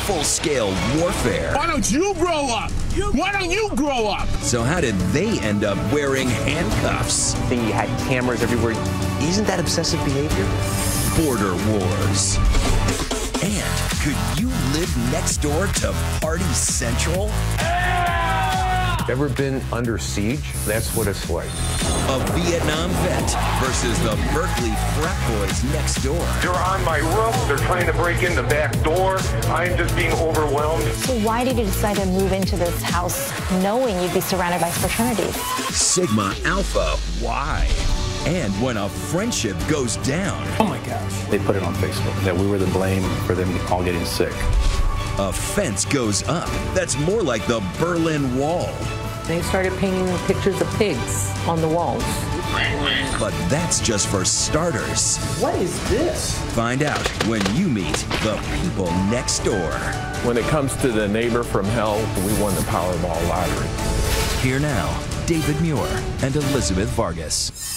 full-scale warfare. Why don't you grow up? Why don't you grow up? So how did they end up wearing handcuffs? Thing you had cameras everywhere. Isn't that obsessive behavior? Border wars. And could you live next door to Party Central? Ever been under siege? That's what it's like. A Vietnam vet versus the Berkeley frat boys next door. They're on my roof. They're trying to break in the back door. I'm just being overwhelmed. So why did you decide to move into this house knowing you'd be surrounded by fraternities? Sigma Alpha, why? And when a friendship goes down. Oh my gosh. They put it on Facebook that we were the blame for them all getting sick. A fence goes up. That's more like the Berlin Wall. They started painting pictures of pigs on the walls. But that's just for starters. What is this? Find out when you meet the people next door. When it comes to the neighbor from hell, we won the Powerball lottery. Here now, David Muir and Elizabeth Vargas.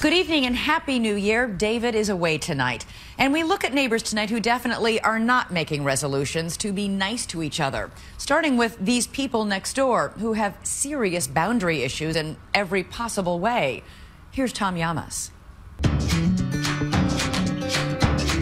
Good evening and Happy New Year. David is away tonight. And we look at neighbors tonight who definitely are not making resolutions to be nice to each other. Starting with these people next door who have serious boundary issues in every possible way. Here's Tom Llamas.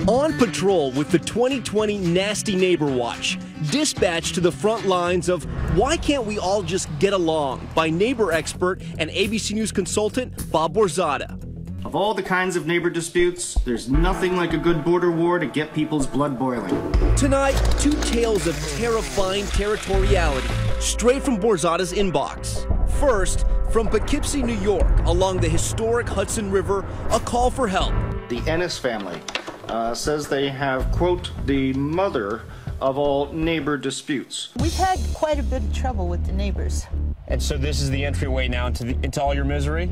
On patrol with the 2020 Nasty Neighbor Watch, dispatched to the front lines of Why Can't We All Just Get Along by neighbor expert and ABC News consultant Bob Borzada. Of all the kinds of neighbor disputes, there's nothing like a good border war to get people's blood boiling. Tonight, two tales of terrifying territoriality, straight from Borzada's inbox. First, from Poughkeepsie, New York, along the historic Hudson River, a call for help. The Ennis family says they have, quote, the mother of all neighbor disputes. We've had quite a bit of trouble with the neighbors. And so this is the entryway now into all your misery?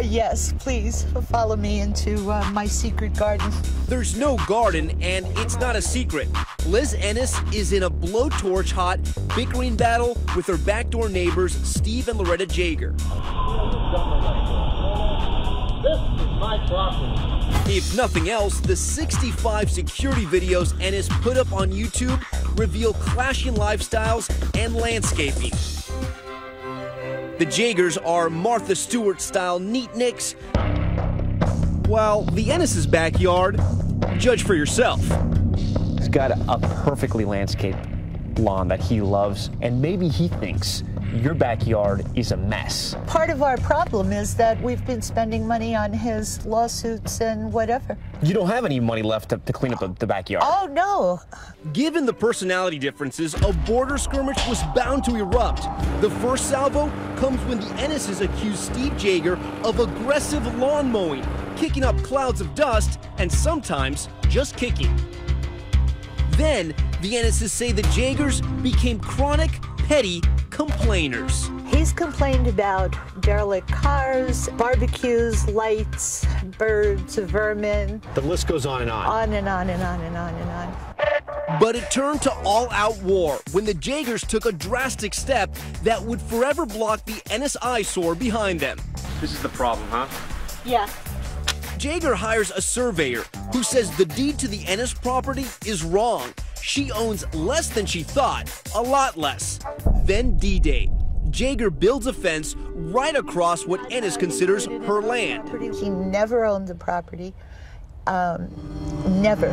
Yes, please follow me into my secret garden. There's no garden, and it's not a secret. Liz Ennis is in a blowtorch hot bickering battle with her backdoor neighbors, Steve and Loretta Jaeger. This is my property. If nothing else, the 65 security videos Ennis put up on YouTube reveal clashing lifestyles and landscaping. The Jaegers are Martha Stewart-style neatniks, while the Ennis' backyard, judge for yourself. He's got a perfectly landscaped lawn that he loves, and maybe he thinks your backyard is a mess. Part of our problem is that we've been spending money on his lawsuits and whatever. You don't have any money left to clean up the backyard. Oh, no. Given the personality differences, a border skirmish was bound to erupt. The first salvo comes when the Ennises accuse Steve Jaeger of aggressive lawn mowing, kicking up clouds of dust, and sometimes just kicking. Then, the Ennises say the Jaegers became chronic, petty complainers. He's complained about derelict cars, barbecues, lights, birds, vermin. The list goes on and on. On and on and on and on and on. But it turned to all-out war when the Jaegers took a drastic step that would forever block the Ennis eyesore behind them. This is the problem, huh? Yeah. Jaeger hires a surveyor who says the deed to the Ennis property is wrong. She owns less than she thought, a lot less. Then D-Day. Jaeger builds a fence right across what Ennis considers her land. He never owned the property. Never.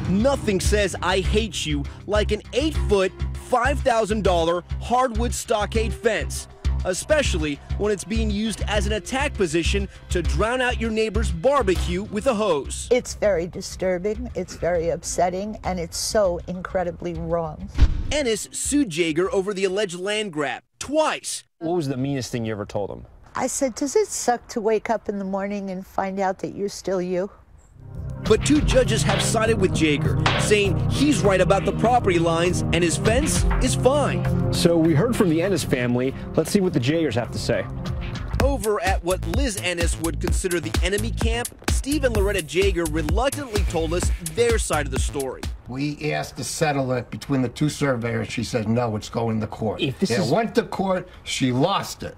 Nothing says I hate you like an 8-foot, $5,000 hardwood stockade fence, especially when it's being used as an attack position to drown out your neighbor's barbecue with a hose. It's very disturbing, it's very upsetting, and it's so incredibly wrong. Ennis sued Jaeger over the alleged land grab twice. What was the meanest thing you ever told him? I said, does it suck to wake up in the morning and find out that you're still you? But two judges have sided with Jaeger, saying he's right about the property lines and his fence is fine. So we heard from the Ennis family. Let's see what the Jaegers have to say. Over at what Liz Ennis would consider the enemy camp, Steve and Loretta Jaeger reluctantly told us their side of the story. We asked to settle it between the two surveyors. She said, no, it's going to court. It went to court. She lost it.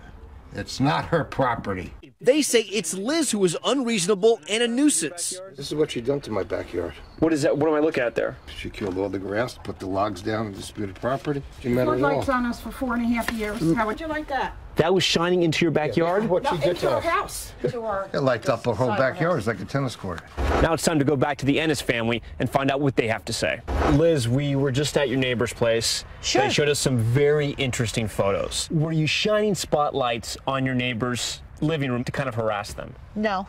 It's not her property. They say it's Liz who is unreasonable and a nuisance. This is what she done to my backyard. What is that? What am I looking at there? She killed all the grass, put the logs down in disputed property. She met it Floodlights all. on us for 4.5 years. How would you like that? That was shining into your backyard? Yeah, what she did into to our us. house. To our It lights up a whole backyard. It's like a tennis court. Now it's time to go back to the Ennis family and find out what they have to say. Liz, we were just at your neighbor's place. Sure. They showed us some very interesting photos. Were you shining spotlights on your neighbor's living room to kind of harass them? No.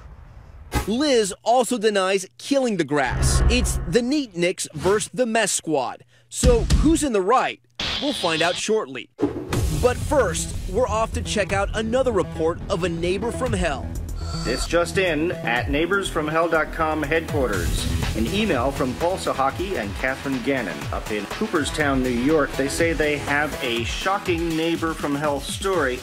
Liz also denies killing the grass. It's the Neatniks versus the Mess Squad. So who's in the right? We'll find out shortly. But first, we're off to check out another report of a neighbor from hell. This just in at NeighborsFromHell.com headquarters. An email from Paul Sahaki and Catherine Gannon up in Cooperstown, New York. They say they have a shocking neighbor from hell story.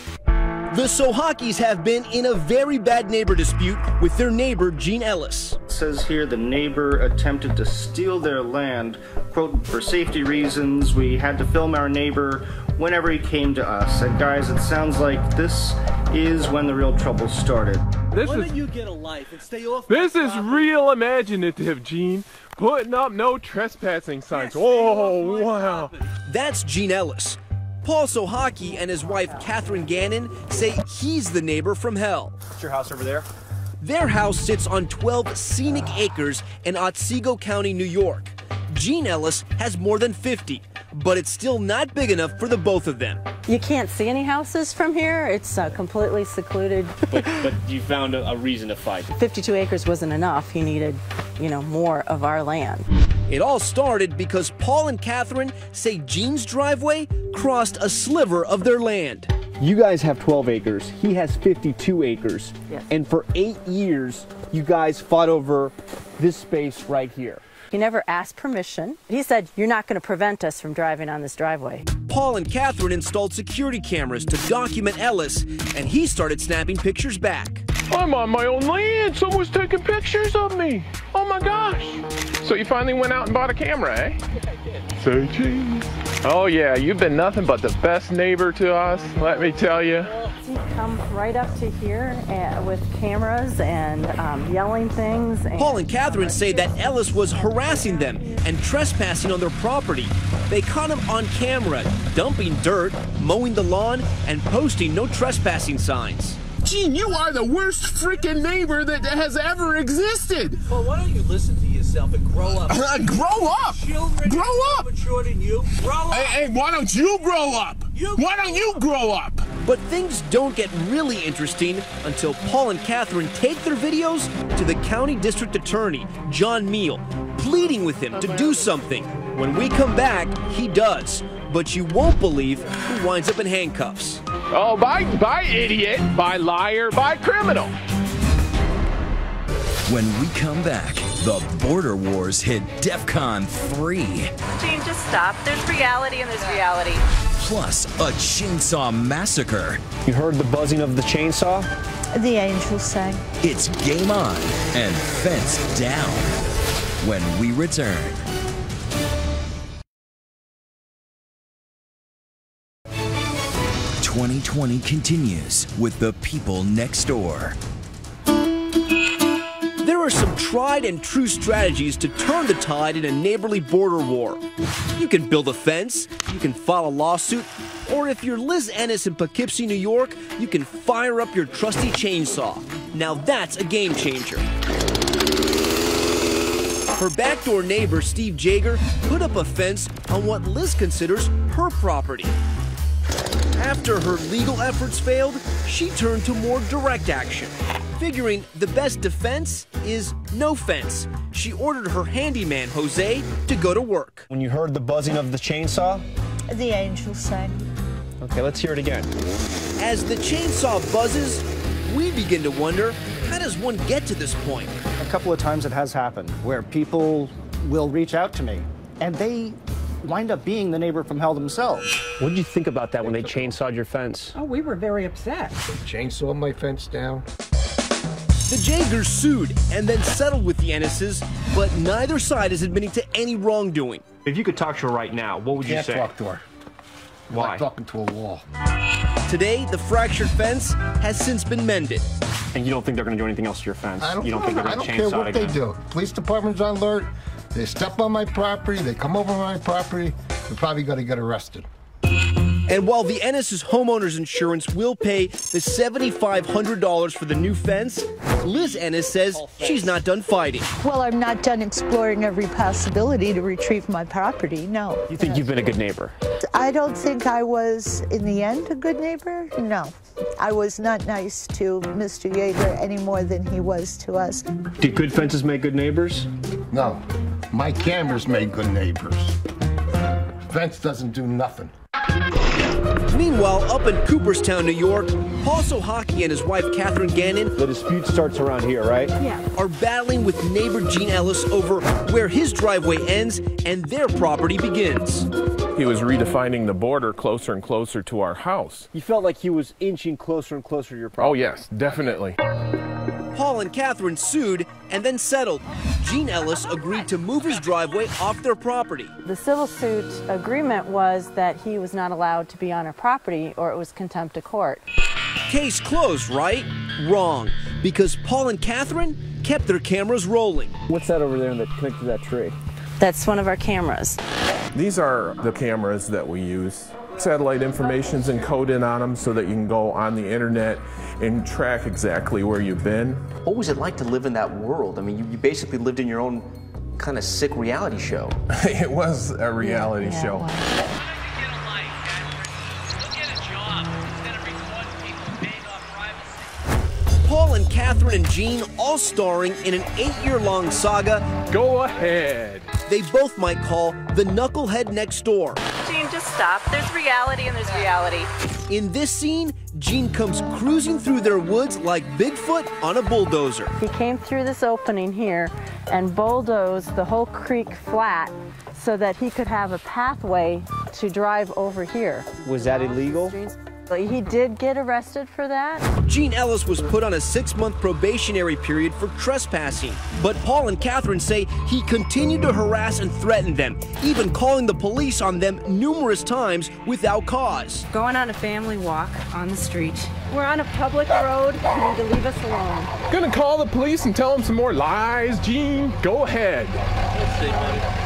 The Sohakis have been in a very bad neighbor dispute with their neighbor, Gene Ellis. It says here the neighbor attempted to steal their land. Quote, for safety reasons, we had to film our neighbor whenever he came to us. And guys, it sounds like this is when the real trouble started. Why don't you get a life and stay off This is real imaginative, Gene. Putting up no trespassing signs. Oh, wow. That's Gene Ellis. Paul Sohaki and his wife, Catherine Gannon, say he's the neighbor from hell. What's your house over there? Their house sits on 12 scenic acres in Otsego County, New York. Gene Ellis has more than 50, but it's still not big enough for the both of them. You can't see any houses from here. It's completely secluded. But you found a reason to fight. 52 acres wasn't enough. He needed, more of our land. It all started because Paul and Catherine say Gene's driveway crossed a sliver of their land. You guys have 12 acres. He has 52 acres. Yes. And for 8 years, you guys fought over this space right here. He never asked permission. He said, you're not going to prevent us from driving on this driveway. Paul and Catherine installed security cameras to document Ellis, and he started snapping pictures back. I'm on my own land. Someone's taking pictures of me. Oh my gosh. So you finally went out and bought a camera, eh? Say cheese. Oh yeah, you've been nothing but the best neighbor to us, let me tell you. He come right up to here with cameras and yelling things. Paul and Catherine say that Ellis was harassing them and trespassing on their property. They caught him on camera, dumping dirt, mowing the lawn, and posting no trespassing signs. Gene, you are the worst freaking neighbor that has ever existed. Well, why don't you listen to yourself and grow up? Grow up! Children Grow up! Mature than you. Grow up! Hey, why don't you grow up? Why don't you grow up? But things don't get really interesting until Paul and Catherine take their videos to the county district attorney, John Meal, pleading with him to do something. When we come back, he does. But you won't believe who winds up in handcuffs. Oh, by idiot, by liar, by criminal. When we come back, the border wars hit DEFCON 3. Gene, just stop. There's reality and there's reality. Plus, a chainsaw massacre. You heard the buzzing of the chainsaw? The angels sang. It's game on and fence down when we return. '20 continues with the people next door. There are some tried and true strategies to turn the tide in a neighborly border war. You can build a fence, you can file a lawsuit, or if you're Liz Ennis in Poughkeepsie, New York, you can fire up your trusty chainsaw. Now that's a game changer. Her backdoor neighbor, Steve Jaeger, put up a fence on what Liz considers her property. After her legal efforts failed, she turned to more direct action. Figuring the best defense is no fence, she ordered her handyman, Jose, to go to work. When you heard the buzzing of the chainsaw? The angels sang. Okay, let's hear it again. As the chainsaw buzzes, we begin to wonder, how does one get to this point? A couple of times it has happened where people will reach out to me and they wind up being the neighbor from hell themselves. What did you think about that when they chainsawed your fence? Oh, we were very upset. Chainsaw my fence down. The Jaegers sued and then settled with the Ennises, but neither side is admitting to any wrongdoing. If you could talk to her right now, what would you say? Can't talk to her. Why? Like talking to a wall. Today, the fractured fence has since been mended, And you don't think they're going to do anything else to your fence? I don't you don't think they're going to care chainsaw what it they again? do. Police department's on alert. They step on my property. They come over my property. They're probably going to get arrested. And while the Ennis' homeowner's insurance will pay the $7,500 for the new fence, Liz Ennis says she's not done fighting. Well, I'm not done exploring every possibility to retrieve my property, no. You think you've been a good neighbor? I don't think I was, in the end, a good neighbor. No. I was not nice to Mr. Yeager any more than he was to us. Do good fences make good neighbors? No. My cameras made good neighbors. Fence doesn't do nothing. Meanwhile, up in Cooperstown, New York, Paul Sohaki and his wife, Catherine Gannon, the dispute starts around here, right? Yeah. are battling with neighbor Gene Ellis over where his driveway ends and their property begins. He was redefining the border closer and closer to our house. You felt like he was inching closer and closer to your property? Oh, yes, definitely. Paul and Catherine sued and then settled. Gene Ellis agreed to move his driveway off their property. The civil suit agreement was that he was not allowed to be on our property or it was contempt of court. Case closed, right? Wrong, because Paul and Catherine kept their cameras rolling. What's that over there that connected to that tree? That's one of our cameras. These are the cameras that we use. Satellite information's encoded on them so that you can go on the internet and track exactly where you've been. What was it like to live in that world? I mean, you basically lived in your own kind of sick reality show. It was a reality show. Paul and Catherine and Gene all starring in an 8-year-long saga. Go ahead. They both might call The Knucklehead Next Door. Gene, just stop. There's reality and there's reality. In this scene, Gene comes cruising through their woods like Bigfoot on a bulldozer. He came through this opening here and bulldozed the whole creek flat so that he could have a pathway to drive over here. Was that illegal? He did get arrested for that. Gene Ellis was put on a 6-month probationary period for trespassing, but Paul and Catherine say he continued to harass and threaten them, even calling the police on them numerous times without cause. Going on a family walk on the street. We're on a public road. You need to leave us alone. Gonna call the police and tell them some more lies, Gene? Go ahead. Let's see, buddy.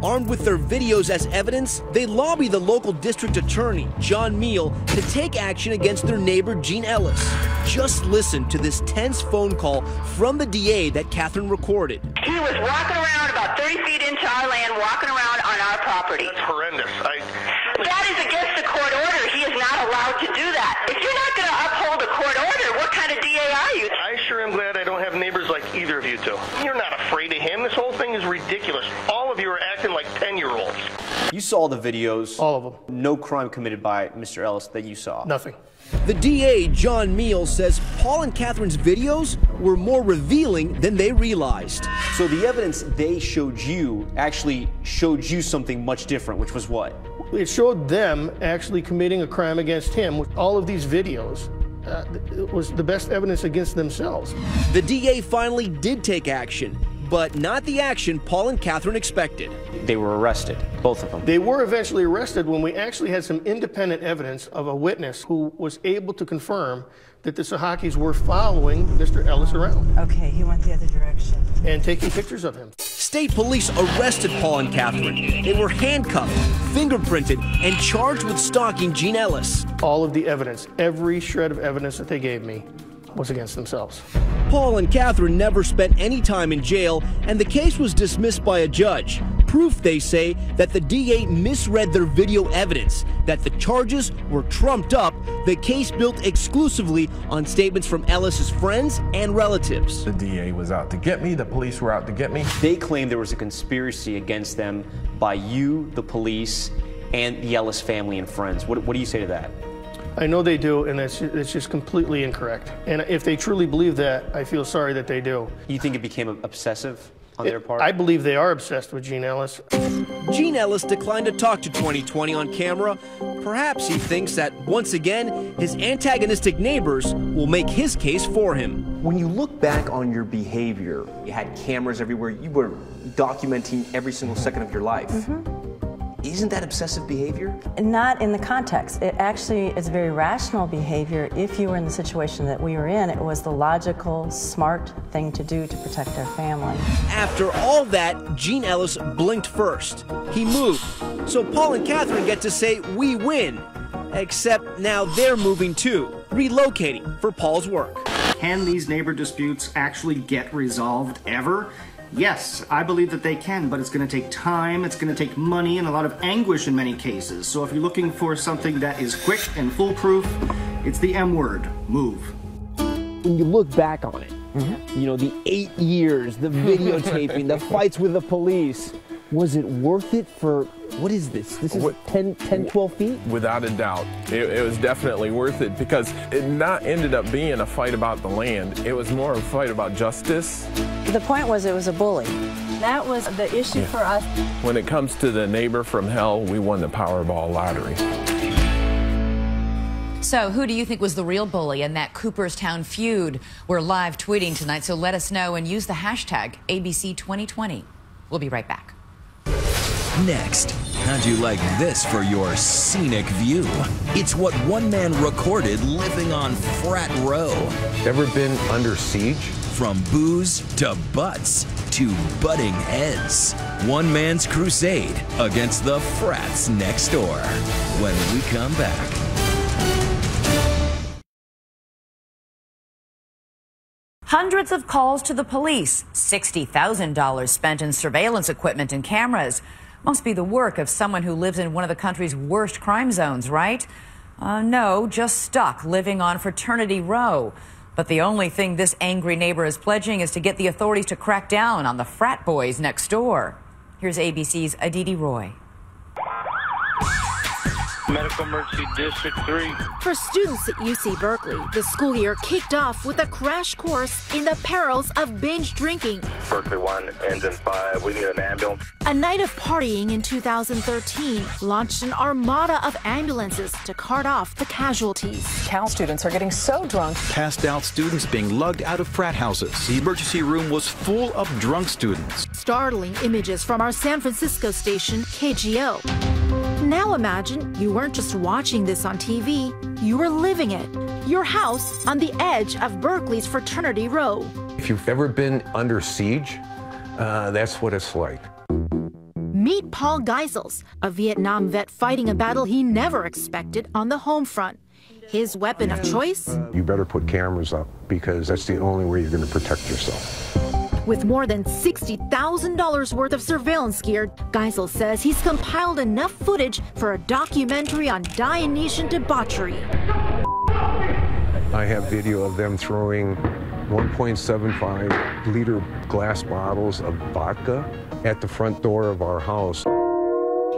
Armed with their videos as evidence, they lobby the local district attorney, John Meal, to take action against their neighbor, Gene Ellis. Just listen to this tense phone call from the DA that Catherine recorded. He was walking around about 30 feet into our land, walking around on our property. That's horrendous. That is against the court order. He is not allowed to do that. If you're not going to uphold a court order, what kind of DA are you? I sure am glad I don't have neighbors like either of you two. You're not afraid of him. This whole thing is ridiculous. All of you are acting like 10-year-olds. You saw the videos. All of them. No crime committed by Mr. Ellis that you saw. Nothing. The DA, John Meal, says Paul and Catherine's videos were more revealing than they realized. So the evidence they showed you actually showed you something much different, which was what? It showed them actually committing a crime against him. With all of these videos, it was the best evidence against themselves. The DA finally did take action, but not the action Paul and Catherine expected. They were arrested, both of them. They were eventually arrested when we actually had some independent evidence of a witness who was able to confirm that the Sohakis were following Mr. Ellis around. Okay, he went the other direction. And taking pictures of him. State police arrested Paul and Catherine. They were handcuffed, fingerprinted, and charged with stalking Gene Ellis. All of the evidence, every shred of evidence that they gave me was against themselves. Paul and Catherine never spent any time in jail, and the case was dismissed by a judge. Proof, they say, that the DA misread their video evidence, that the charges were trumped up, the case built exclusively on statements from Ellis's friends and relatives. The DA was out to get me, the police were out to get me. They claim there was a conspiracy against them by you, the police, and the Ellis family and friends. What do you say to that? I know they do, and it's just completely incorrect. And if they truly believe that, I feel sorry that they do. You think it became obsessive on their part? I believe they are obsessed with Gene Ellis. Gene Ellis declined to talk to 2020 on camera. Perhaps he thinks that, once again, his antagonistic neighbors will make his case for him. When you look back on your behavior, you had cameras everywhere, you were documenting every single second of your life. Isn't that obsessive behavior? Not in the context. It actually is very rational behavior. If you were in the situation that we were in, it was the logical, smart thing to do to protect our family. After all that, Gene Ellis blinked first. He moved. So Paul and Catherine get to say, we win. Except now they're moving too, relocating for Paul's work. Can these neighbor disputes actually get resolved ever? Yes, I believe that they can, but it's going to take time, it's going to take money, and a lot of anguish in many cases. So if you're looking for something that is quick and foolproof, it's the M word, move. When you look back on it, you know, the 8 years, the videotaping, the fights with the police, was it worth it for, what is this? This is 10, 12 feet? Without a doubt. It was definitely worth it because it not ended up being a fight about the land. It was more of a fight about justice. The point was it was a bully. That was the issue for us. When it comes to the neighbor from hell, we won the Powerball lottery. So who do you think was the real bully in that Cooperstown feud? We're live tweeting tonight, so let us know and use the hashtag ABC2020. We'll be right back. Next, how'd you like this for your scenic view? It's what one man recorded living on Frat Row. Ever been under siege? From booze to butts to butting heads. One man's crusade against the frats next door. When we come back. Hundreds of calls to the police, $60,000 spent in surveillance equipment and cameras. Must be the work of someone who lives in one of the country's worst crime zones, right? No, just stuck living on Fraternity Row. But the only thing this angry neighbor is pledging is to get the authorities to crack down on the frat boys next door. Here's ABC's Aditi Roy. Medical Emergency District 3. For students at UC Berkeley, the school year kicked off with a crash course in the perils of binge drinking. Berkeley 1, engine 5, we need an ambulance. A night of partying in 2013 launched an armada of ambulances to cart off the casualties. Cal students are getting so drunk. Passed out students being lugged out of frat houses. The emergency room was full of drunk students. Startling images from our San Francisco station, KGO. Now imagine you weren't just watching this on TV, you were living it. Your house on the edge of Berkeley's Fraternity Row. If you've ever been under siege, that's what it's like. Meet Paul Geisels, a Vietnam vet fighting a battle he never expected on the home front. His weapon of choice? You better put cameras up because that's the only way you're going to protect yourself. With more than $60,000 worth of surveillance gear, Geisel says he's compiled enough footage for a documentary on Dionysian debauchery. I have video of them throwing 1.75 liter glass bottles of vodka at the front door of our house.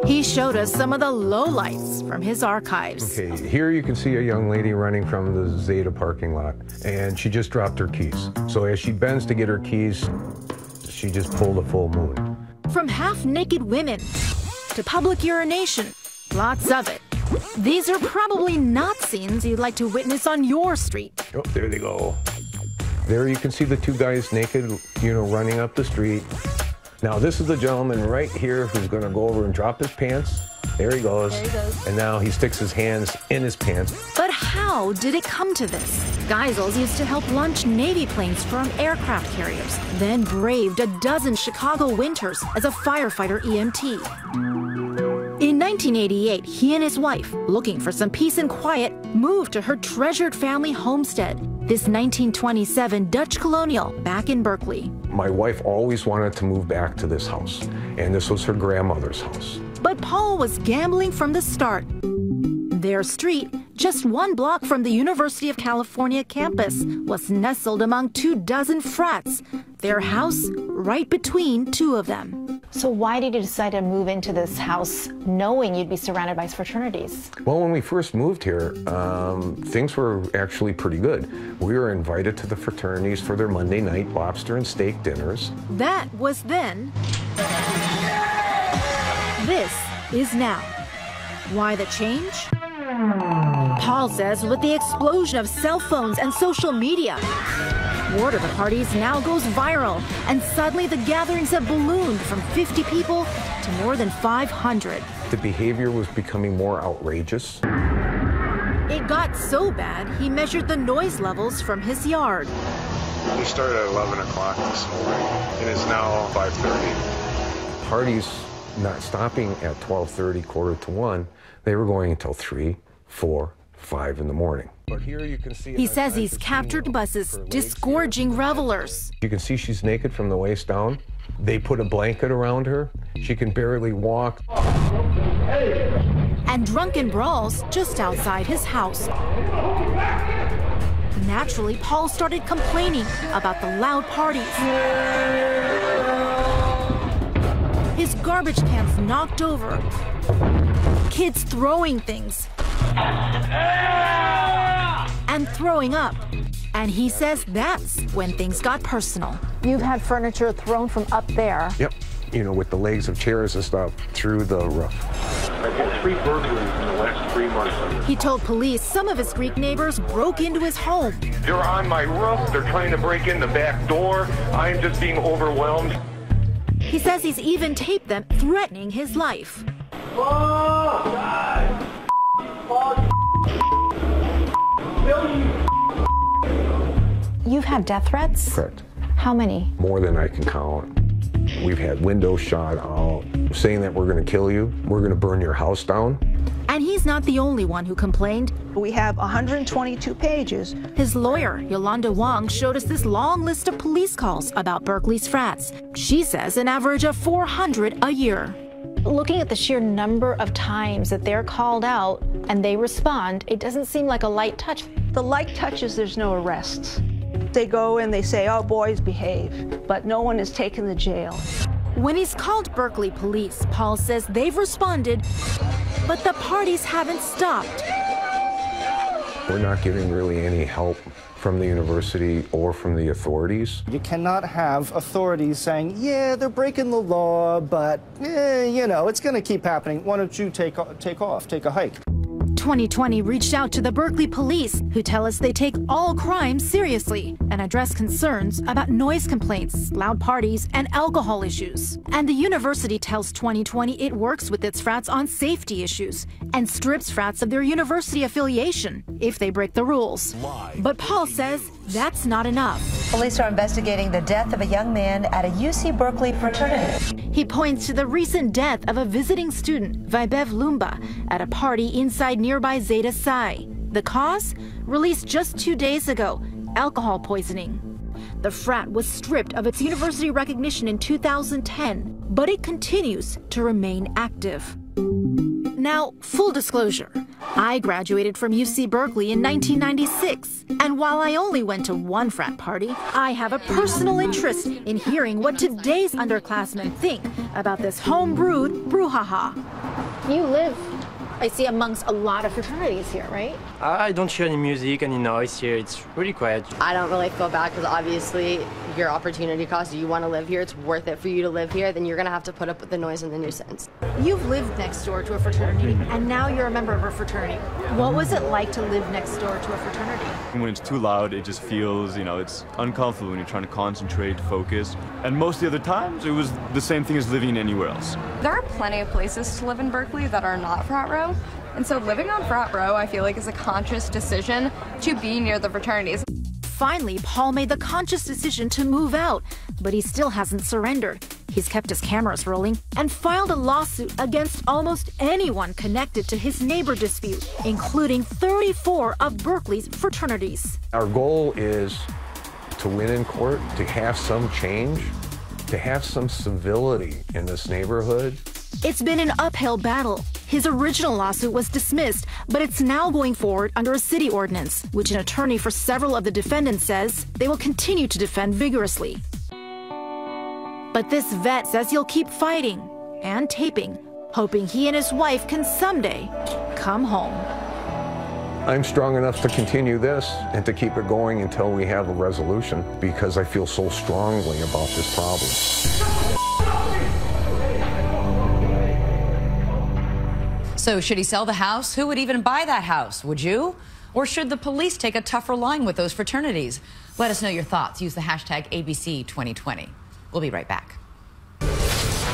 He showed us some of the lowlights from his archives. Okay, here you can see a young lady running from the Zeta parking lot, and she just dropped her keys. So as she bends to get her keys, she just pulled a full moon. From half-naked women to public urination, lots of it. These are probably not scenes you'd like to witness on your street. Oh, there they go. There you can see the two guys naked, running up the street. Now, this is the gentleman right here who's going to go over and drop his pants. There he goes. There he goes. And now he sticks his hands in his pants. But how did it come to this? Geisels used to help launch Navy planes from aircraft carriers, then braved a dozen Chicago winters as a firefighter EMT. In 1988, he and his wife, looking for some peace and quiet, moved to her treasured family homestead, this 1927 Dutch Colonial back in Berkeley. My wife always wanted to move back to this house, and this was her grandmother's house. But Paul was gambling from the start. Their street, just 1 block from the University of California campus, was nestled among 24 frats. Their house right between 2 of them. So why did you decide to move into this house knowing you'd be surrounded by fraternities? Well, when we first moved here, things were actually pretty good. We were invited to the fraternities for their Monday night lobster and steak dinners. That was then. This is now. Why the change? Paul says with the explosion of cell phones and social media, word of the parties now goes viral, and suddenly the gatherings have ballooned from 50 people to more than 500. The behavior was becoming more outrageous. It got so bad, he measured the noise levels from his yard. We started at 11 o'clock this morning, and it's now 5:30. Parties not stopping at 12:30, quarter to 1. They were going until 3, 4, 5 in the morning. But here you can see. He says he's captured buses, disgorging revelers. You can see she's naked from the waist down. They put a blanket around her. She can barely walk. And drunken brawls just outside his house. Naturally, Paul started complaining about the loud parties. His garbage cans knocked over. Kids throwing things. And throwing up. And he says that's when things got personal. You've had furniture thrown from up there. Yep. You know, with the legs of chairs and stuff through the roof. I've had 3 burglaries in the last 3 months. He told police some of his Greek neighbors broke into his home. They're on my roof. They're trying to break in the back door. I'm just being overwhelmed. He says he's even taped them threatening his life. You've had death threats? Correct. How many? More than I can count. We've had windows shot out, saying that we're going to kill you, we're going to burn your house down. And he's not the only one who complained. We have 122 pages. His lawyer, Yolanda Wong, showed us this long list of police calls about Berkeley's frats. She says an average of 400 a year. Looking at the sheer number of times that they're called out and they respond, it doesn't seem like a light touch. The light touches, there's no arrests. They go and they say, oh, boys behave, but no one is taken to jail. When he's called Berkeley police, Paul says they've responded, but the parties haven't stopped. We're not getting really any help from the university or from the authorities. You cannot have authorities saying, yeah, they're breaking the law, but, you know, it's going to keep happening. Why don't you take a hike? 2020 reached out to the Berkeley police, who tell us they take all crimes seriously and address concerns about noise complaints, loud parties, and alcohol issues. And the university tells 2020 it works with its frats on safety issues and strips frats of their university affiliation if they break the rules. But Paul says that's not enough. Police are investigating the death of a young man at a UC Berkeley fraternity. He points to the recent death of a visiting student, Vaibhav Lumba, at a party inside nearby Zeta Psi. The cause? Released just 2 days ago, alcohol poisoning. The frat was stripped of its university recognition in 2010, but it continues to remain active. Now, full disclosure, I graduated from UC Berkeley in 1996, and while I only went to one frat party, I have a personal interest in hearing what today's underclassmen think about this home-brewed brouhaha. You live, I see, amongst a lot of fraternities here, right? I don't hear any music, any noise here. It's really quiet. I don't really feel bad because obviously your opportunity cost, you want to live here, it's worth it for you to live here, then you're going to have to put up with the noise and the nuisance. You've lived next door to a fraternity, and now you're a member of a fraternity. What was it like to live next door to a fraternity? When it's too loud, it just feels, it's uncomfortable when you're trying to concentrate, focus. And most of the other times, it was the same thing as living anywhere else. There are plenty of places to live in Berkeley that are not frat row. And so living on frat row, I feel like, is a conscious decision to be near the fraternities. Finally, Paul made the conscious decision to move out, but he still hasn't surrendered. He's kept his cameras rolling and filed a lawsuit against almost anyone connected to his neighbor dispute, including 34 of Berkeley's fraternities. Our goal is to win in court, to have some change, to have some civility in this neighborhood. It's been an uphill battle. His original lawsuit was dismissed, but it's now going forward under a city ordinance, which an attorney for several of the defendants says they will continue to defend vigorously. But this vet says he'll keep fighting and taping, hoping he and his wife can someday come home. I'm strong enough to continue this and to keep it going until we have a resolution because I feel so strongly about this problem. So should he sell the house? Who would even buy that house? Would you? Or should the police take a tougher line with those fraternities? Let us know your thoughts. Use the hashtag ABC2020. We'll be right back.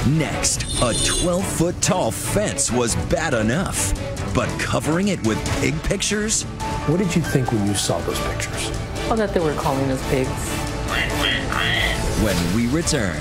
Next, a 12-foot tall fence was bad enough, but covering it with pig pictures? What did you think when you saw those pictures? Oh, that they were calling us pigs. When we return.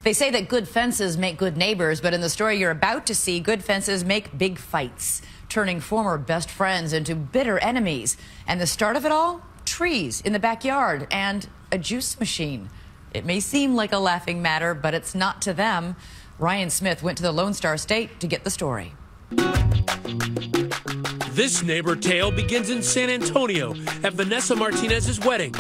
They say that good fences make good neighbors, but in the story you're about to see, good fences make big fights, turning former best friends into bitter enemies. And the start of it all? Trees in the backyard and a juice machine. It may seem like a laughing matter, but it's not to them. Ryan Smith went to the Lone Star State to get the story. This neighbor tale begins in San Antonio at Vanessa Martinez's wedding.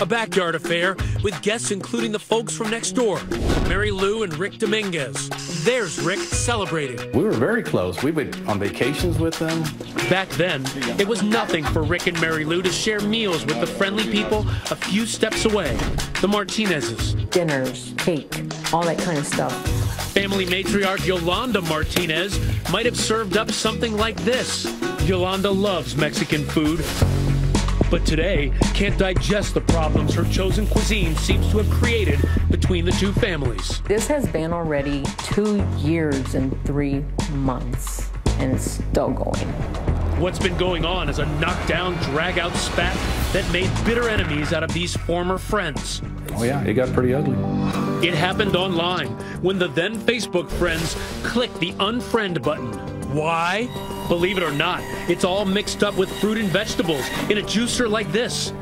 A backyard affair with guests including the folks from next door, Mary Lou and Rick Dominguez. There's Rick celebrating. We were very close. We went on vacations with them. Back then, it was nothing for Rick and Mary Lou to share meals with the friendly people a few steps away, the Martinezes. Dinners, cake, all that kind of stuff. Family matriarch Yolanda Martinez might have served up something like this. Yolanda loves Mexican food, but today can't digest the problems her chosen cuisine seems to have created between the two families. This has been already 2 years and 3 months, and it's still going. What's been going on is a knockdown, drag-out spat that made bitter enemies out of these former friends. Oh yeah, it got pretty ugly. It happened online when the then Facebook friends clicked the unfriend button. Why? Believe it or not, it's all mixed up with fruit and vegetables in a juicer like this.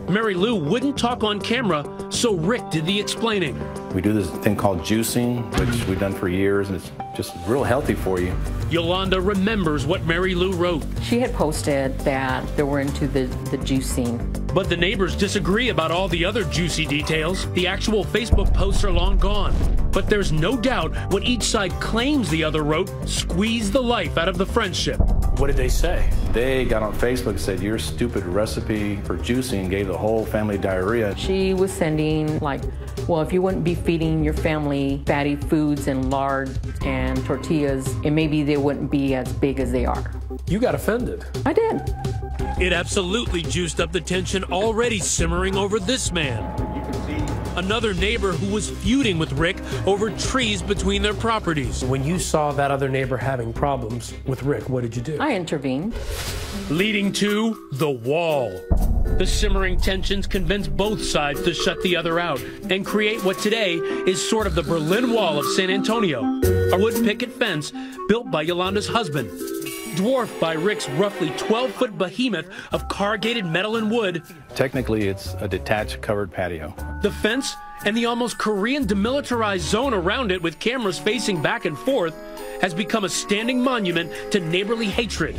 Mary Lou wouldn't talk on camera, so Rick did the explaining. We do this thing called juicing, which we've done for years, and it's just real healthy for you. Yolanda remembers what Mary Lou wrote. She had posted that they were into the juicing. But the neighbors disagree about all the other juicy details. The actual Facebook posts are long gone. But there's no doubt what each side claims the other wrote squeezed the life out of the friendship. What did they say? They got on Facebook and said, your stupid recipe for juicing gave the whole family diarrhea. She was sending like, well, if you wouldn't be feeding your family fatty foods and lard and tortillas, and maybe they wouldn't be as big as they are. You got offended. I did. It absolutely juiced up the tension already simmering over this man. Another neighbor who was feuding with Rick over trees between their properties. When you saw that other neighbor having problems with Rick, what did you do? I intervened. Leading to the wall. The simmering tensions convinced both sides to shut the other out and create what today is sort of the Berlin Wall of San Antonio, a wood picket fence built by Yolanda's husband. Dwarfed by Rick's roughly 12-foot behemoth of corrugated metal and wood. Technically, it's a detached covered patio. The fence and the almost Korean demilitarized zone around it with cameras facing back and forth has become a standing monument to neighborly hatred,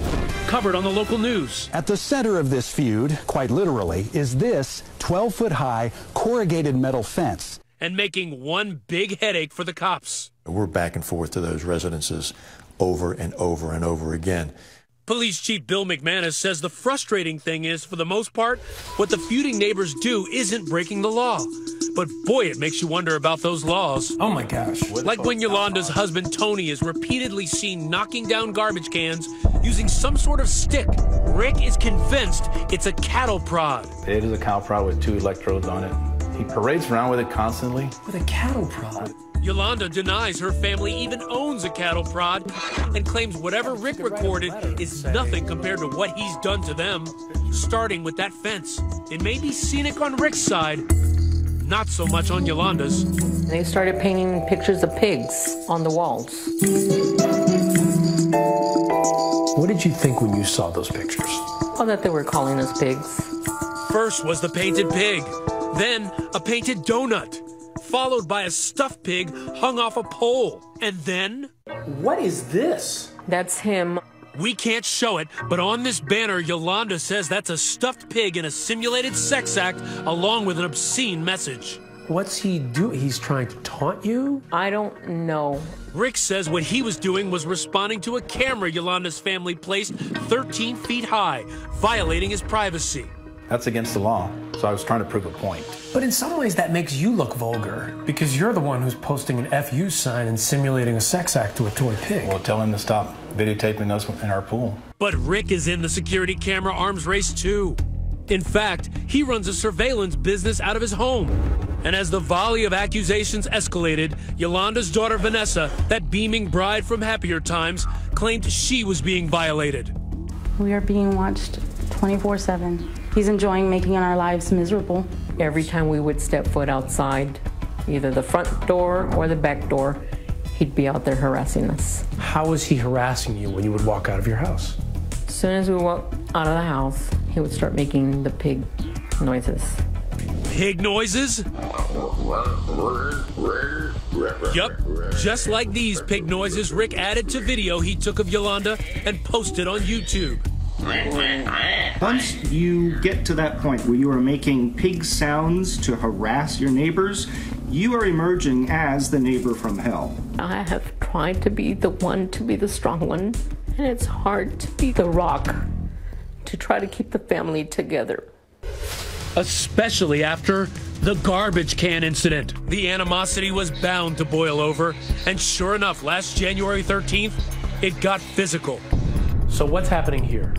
covered on the local news. At the center of this feud, quite literally, is this 12-foot-high corrugated metal fence. And making one big headache for the cops. We're back and forth to those residences over and over and over again. Police Chief Bill McManus says the frustrating thing is, for the most part, what the feuding neighbors do isn't breaking the law. But boy, it makes you wonder about those laws. Oh my gosh. Like when Yolanda's husband Tony is repeatedly seen knocking down garbage cans using some sort of stick. Rick is convinced it's a cattle prod. It is a cattle prod with 2 electrodes on it. He parades around with it constantly. With a cattle prod? Yolanda denies her family even owns a cattle prod and claims whatever Rick recorded is nothing compared to what he's done to them, starting with that fence. It may be scenic on Rick's side, not so much on Yolanda's. They started painting pictures of pigs on the walls. What did you think when you saw those pictures? Oh, that they were calling us pigs. First was the painted pig, then a painted donut, followed by a stuffed pig hung off a pole. And then... What is this? That's him. We can't show it, but on this banner, Yolanda says that's a stuffed pig in a simulated sex act, along with an obscene message. What's he doing? He's trying to taunt you? I don't know. Rick says what he was doing was responding to a camera Yolanda's family placed 13 feet high, violating his privacy. That's against the law, so I was trying to prove a point. But in some ways that makes you look vulgar, because you're the one who's posting an FU sign and simulating a sex act to a toy pig. Well, tell him to stop videotaping us in our pool. But Rick is in the security camera arms race too. In fact, he runs a surveillance business out of his home. And as the volley of accusations escalated, Yolanda's daughter Vanessa, that beaming bride from happier times, claimed she was being violated. We are being watched 24/7. He's enjoying making our lives miserable. Every time we would step foot outside, either the front door or the back door, he'd be out there harassing us. How was he harassing you when you would walk out of your house? As soon as we walked out of the house, he would start making the pig noises. Pig noises? Yup, just like these pig noises Rick added to video he took of Yolanda and posted on YouTube. Once you get to that point where you are making pig sounds to harass your neighbors, you are emerging as the neighbor from hell. I have tried to be the one to be the strong one, and it's hard to be the rock to try to keep the family together. Especially after the garbage can incident. The animosity was bound to boil over, and sure enough, last January 13th, it got physical. So what's happening here?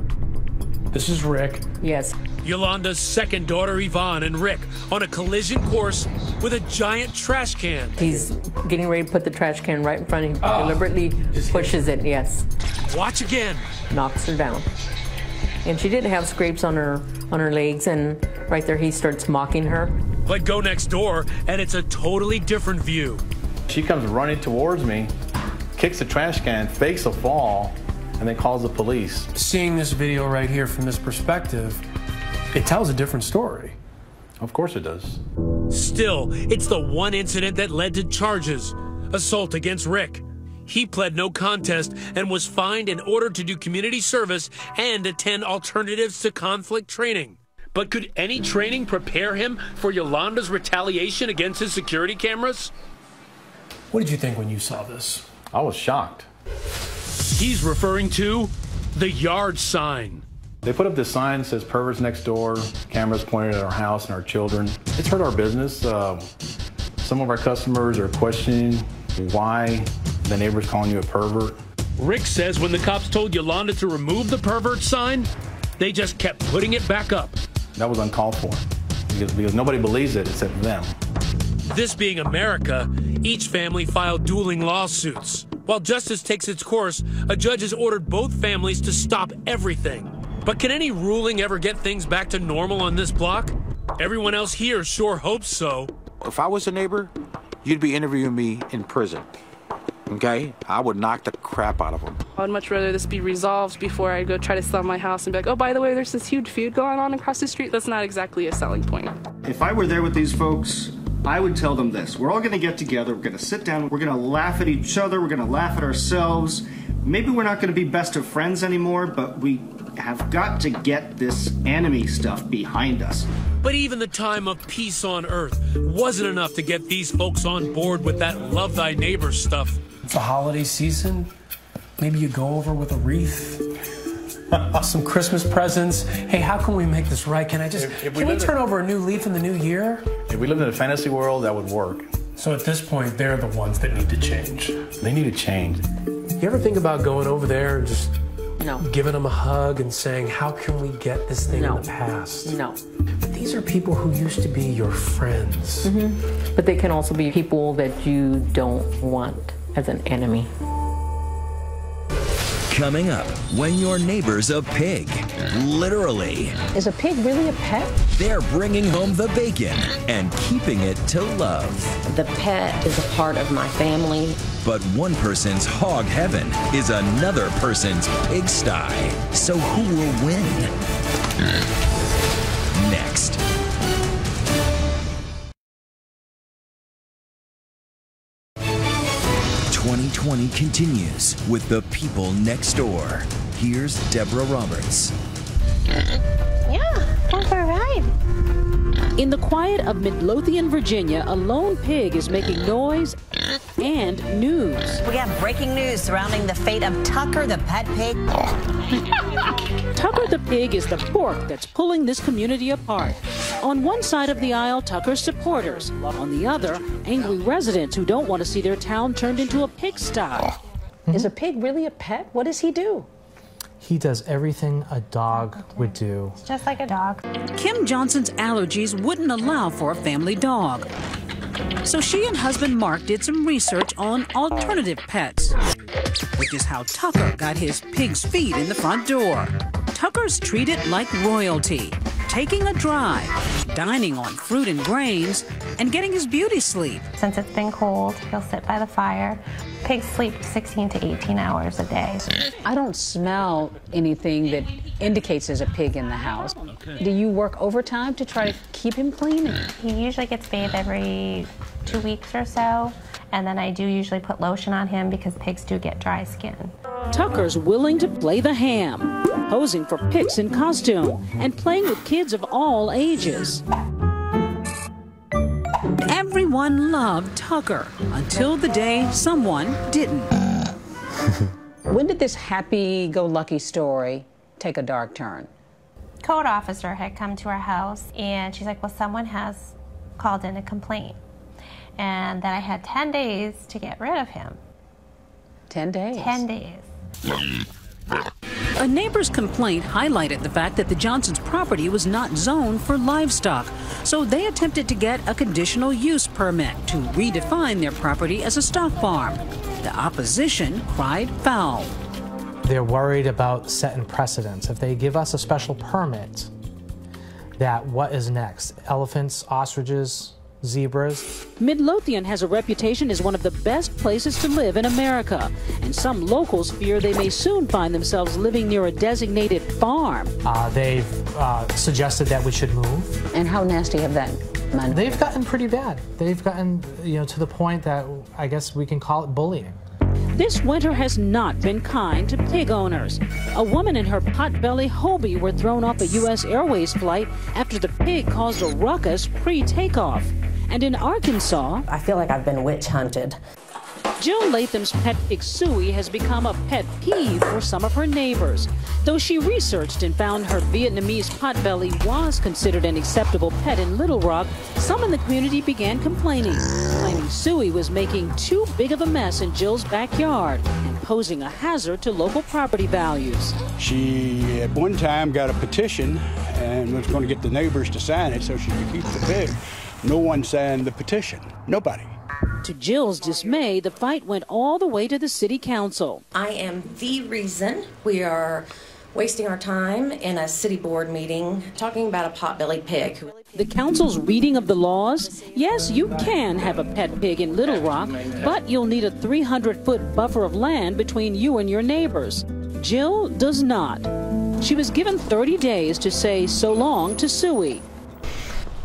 This is Rick. Yes. Yolanda's second daughter, Yvonne, and Rick on a collision course with a giant trash can. He's getting ready to put the trash can right in front of him. Deliberately pushes it, yes. Watch again. Knocks her down. And she didn't have scrapes on her legs, and right there he starts mocking her. But go next door, and it's a totally different view. She comes running towards me, kicks the trash can, fakes a fall, and then calls the police. Seeing this video right here from this perspective, it tells a different story. Of course it does. Still, it's the one incident that led to charges. Assault against Rick. He pled no contest and was fined and ordered to do community service and attend alternatives to conflict training. But could any training prepare him for Yolanda's retaliation against his security cameras? What did you think when you saw this? I was shocked. He's referring to the yard sign. They put up this sign that says perverts next door, cameras pointed at our house and our children. It's hurt our business. Some of our customers are questioning why the neighbor's calling you a pervert. Rick says when the cops told Yolanda to remove the pervert sign, they just kept putting it back up. That was uncalled for because nobody believes it except them. This being America, each family filed dueling lawsuits. While justice takes its course, a judge has ordered both families to stop everything. But can any ruling ever get things back to normal on this block? Everyone else here sure hopes so. If I was a neighbor, you'd be interviewing me in prison. Okay? I would knock the crap out of them. I'd much rather this be resolved before I go try to sell my house and be like, oh, by the way, there's this huge feud going on across the street. That's not exactly a selling point. If I were there with these folks, I would tell them this. We're all going to get together. We're going to sit down. We're going to laugh at each other. We're going to laugh at ourselves. Maybe we're not going to be best of friends anymore, but we have got to get this enemy stuff behind us. But even the time of peace on earth wasn't enough to get these folks on board with that love thy neighbor stuff. It's a holiday season. Maybe you go over with a wreath, some Christmas presents. Hey, how can we make this right? Can we turn over a new leaf in the new year? If we lived in a fantasy world, that would work. So at this point, they're the ones that need to change. They need to change. You ever think about going over there and just giving them a hug and saying, how can we get this thing in the past? No. But these are people who used to be your friends. Mm-hmm. But they can also be people that you don't want as an enemy. Coming up, when your neighbor's a pig, literally. Is a pig really a pet? They're bringing home the bacon and keeping it to love. The pet is a part of my family. But one person's hog heaven is another person's pigsty. So who will win? Next. '20 continues with the people next door. Here's Deborah Roberts. Yeah, time for a ride. In the quiet of Midlothian, Virginia, a lone pig is making noise and news. We have breaking news surrounding the fate of Tucker the pet pig. Tucker the pig is the fork that's pulling this community apart. On one side of the aisle, Tucker's supporters. On the other, angry residents who don't want to see their town turned into a pigsty. Is a pig really a pet? What does he do? He does everything a dog would do. Just like a dog. Kim Johnson's allergies wouldn't allow for a family dog. So she and husband Mark did some research on alternative pets, which is how Tucker got his pig's feet in the front door. Tucker's treated like royalty, taking a drive, dining on fruit and grains, and getting his beauty sleep. Since it's been cold, he'll sit by the fire. Pigs sleep 16 to 18 hours a day. I don't smell anything that indicates there's a pig in the house. Do you work overtime to try to keep him clean? He usually gets bathed every 2 weeks or so, and then I do usually put lotion on him because pigs do get dry skin. Tucker's willing to play the ham, posing for pics in costume and playing with kids of all ages. Everyone loved Tucker until the day someone didn't. When did this happy-go-lucky story take a dark turn? Code officer had come to our house, and she's like, well, someone has called in a complaint, and that I had 10 days to get rid of him. 10 days? 10 days. A neighbor's complaint highlighted the fact that the Johnsons' property was not zoned for livestock, so they attempted to get a conditional use permit to redefine their property as a stock farm. The opposition cried foul. They're worried about setting precedents. If they give us a special permit, that what is next? Elephants, ostriches, zebras? Midlothian has a reputation as one of the best places to live in America, and some locals fear they may soon find themselves living near a designated farm. They've suggested that we should move. And how nasty have that been? They've gotten pretty bad. They've gotten, to the point that I guess we can call it bullying. This winter has not been kind to pig owners. A woman and her potbelly Hobie were thrown off a U.S. Airways flight after the pig caused a ruckus pre-takeoff. And in Arkansas, I feel like I've been witch hunted. Jill Latham's pet pig Suey has become a pet peeve for some of her neighbors. Though she researched and found her Vietnamese potbelly was considered an acceptable pet in Little Rock, some in the community began complaining, claiming Suey was making too big of a mess in Jill's backyard and posing a hazard to local property values. She, at one time, got a petition and was going to get the neighbors to sign it so she could keep the pig. No one signed the petition. Nobody. To Jill's dismay, the fight went all the way to the city council. I am the reason we are wasting our time in a city board meeting talking about a potbelly pig. The council's reading of the laws? Yes, you can have a pet pig in Little Rock, but you'll need a 300-foot buffer of land between you and your neighbors. Jill does not. She was given 30 days to say so long to Suey.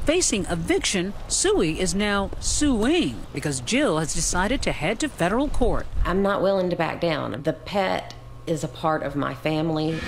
Facing eviction, Suey is now suing because Jill has decided to head to federal court. I'm not willing to back down. The pet is a part of my family.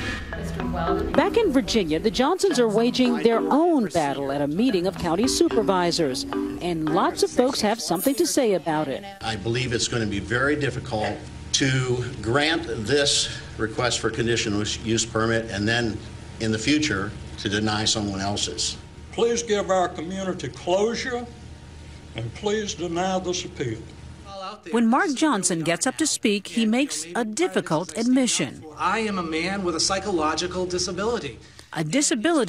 Back in Virginia, the Johnsons are waging their own battle at a meeting of county supervisors, and lots of folks have something to say about it. I believe it's going to be very difficult to grant this request for conditional use permit and then in the future to deny someone else's. Please give our community closure, and please deny this appeal. When Mark Johnson gets up to speak, he makes a difficult admission. I am a man with a psychological disability. A disability